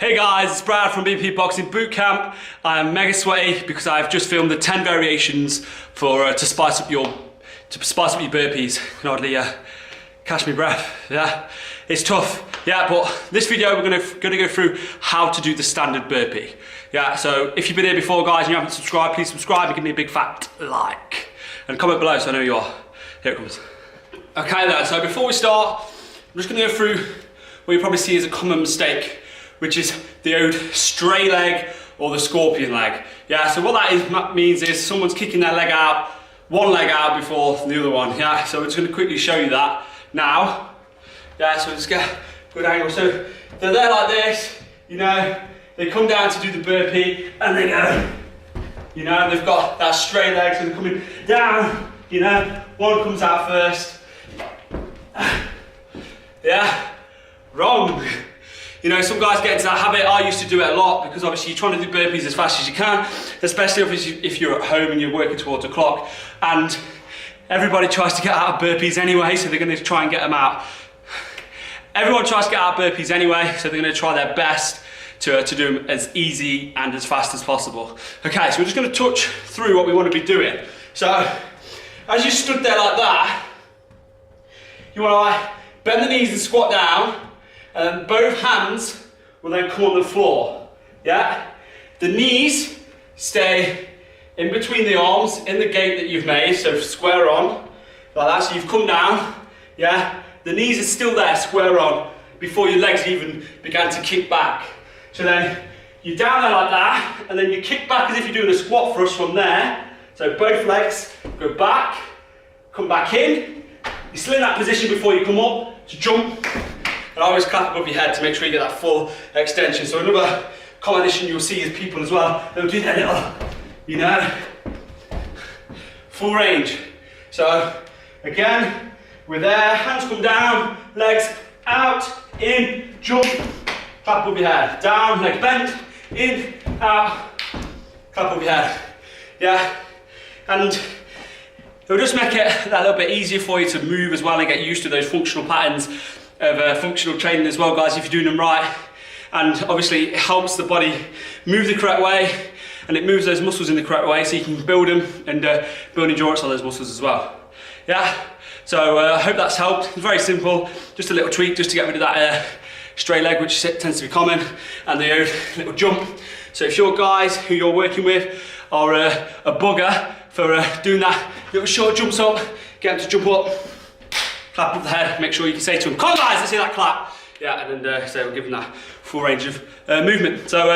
Hey guys, it's Brad from BBP Boxing Bootcamp. I am mega sweaty because I've just filmed the 10 variations for to spice up your burpees. Can hardly catch me breath. Yeah, it's tough. Yeah, but this video we're gonna go through how to do the standard burpee. Yeah, so if you've been here before, guys, and you haven't subscribed, please subscribe and give me a big fat like and comment below so I know you are. Here it comes. Okay then. So before we start, I'm just gonna go through what you probably see as a common mistake, which is the old stray leg or the scorpion leg. Yeah, so what that means is someone's kicking their leg out, one leg out before the other one. Yeah, so we're just gonna quickly show you that now. Yeah, so just get a good angle. So they're there like this, you know, they come down to do the burpee and they go, you know, they've got that stray leg, so they're coming down, you know, one comes out first. Yeah, wrong. You know, some guys get into that habit. I used to do it a lot because obviously you're trying to do burpees as fast as you can, especially if you're at home and you're working towards a clock, and everybody tries to get out of burpees anyway, so they're going to try and get them out. Everyone tries to get out of burpees anyway, so they're going to try their best to do them as easy and as fast as possible. Okay, so we're just going to touch through what we want to be doing. So, as you stood there like that, you want to like bend the knees and squat down, and both hands will then come on the floor. Yeah? The knees stay in between the arms in the gate that you've made, so square on, like that. So you've come down, yeah? The knees are still there, square on, before your legs even began to kick back. So then you're down there like that, and then you kick back as if you're doing a squat thrust from there. So both legs go back, come back in. You're still in that position before you come up to jump. And always clap above your head to make sure you get that full extension. So another common issue you'll see is people as well, they'll do their little, you know, full range. So again, we're there, hands come down, legs out, in, jump, clap above your head. Down, leg bent, in, out, clap above your head. Yeah, and it'll just make it that little bit easier for you to move as well and get used to those functional patterns of functional training as well, guys, if you're doing them right. And obviously it helps the body move the correct way, and it moves those muscles in the correct way, so you can build them and build endurance on those muscles as well. Yeah, so I hope that's helped. It's very simple, just a little tweak just to get rid of that stray leg, which tends to be common, and the little jump. So if your guys who you're working with are a bugger for doing that little short jumps up, get them to jump up, clap up the head, make sure you can say to them, come on guys, let's see that clap. Yeah, and then so we'll give them that full range of movement. So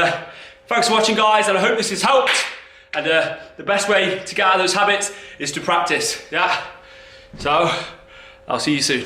thanks for watching, guys, and I hope this has helped. And the best way to get out of those habits is to practice, yeah? So, I'll see you soon.